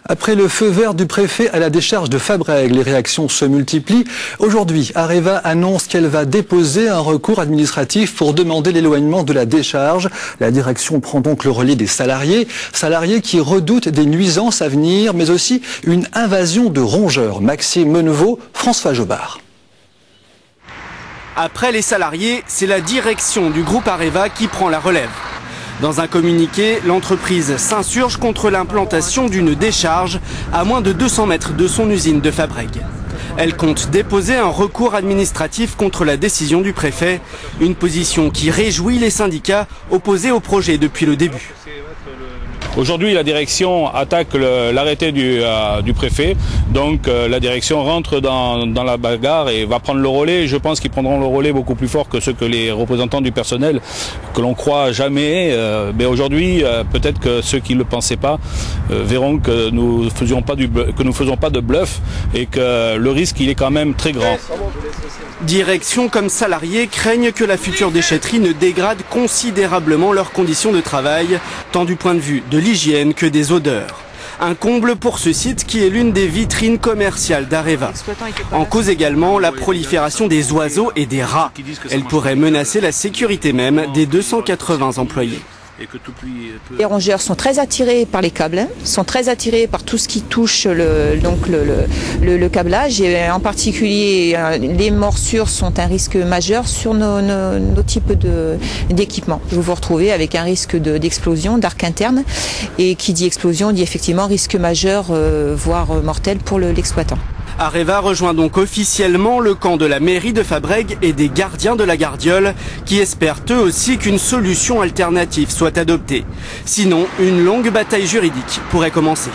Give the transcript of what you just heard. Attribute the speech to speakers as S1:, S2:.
S1: Après le feu vert du préfet à la décharge de Fabrègues, les réactions se multiplient. Aujourd'hui, Areva annonce qu'elle va déposer un recours administratif pour demander l'éloignement de la décharge. La direction prend donc le relais des salariés qui redoutent des nuisances à venir, mais aussi une invasion de rongeurs. Maxime Menevaux, François Jobard.
S2: Après les salariés, c'est la direction du groupe Areva qui prend la relève. Dans un communiqué, l'entreprise s'insurge contre l'implantation d'une décharge à moins de 200 mètres de son usine de Fabrègues. Elle compte déposer un recours administratif contre la décision du préfet, une position qui réjouit les syndicats opposés au projet depuis le début.
S3: Aujourd'hui, la direction attaque l'arrêté du préfet, donc la direction rentre dans la bagarre et va prendre le relais. Je pense qu'ils prendront le relais beaucoup plus fort que ceux que les représentants du personnel, que l'on croit jamais. Mais aujourd'hui, peut-être que ceux qui ne le pensaient pas verront que nous faisons pas de bluff et que le risque il est quand même très grand.
S2: Direction comme salariés craignent que la future déchetterie ne dégrade considérablement leurs conditions de travail, tant du point de vue de l'hygiène que des odeurs. Un comble pour ce site qui est l'une des vitrines commerciales d'Areva. En cause également la prolifération des oiseaux et des rats. Elle pourrait menacer la sécurité même des 280 employés.
S4: Les rongeurs sont très attirés par les câbles, sont très attirés par tout ce qui touche le câblage et en particulier les morsures sont un risque majeur sur nos types d'équipements. Vous vous retrouvez avec un risque d'explosion, d'arc interne et qui dit explosion dit effectivement risque majeur voire mortel pour l'exploitant.
S2: Areva rejoint donc officiellement le camp de la mairie de Fabrègues et des gardiens de la Gardiole qui espèrent eux aussi qu'une solution alternative soit adoptée. Sinon, une longue bataille juridique pourrait commencer.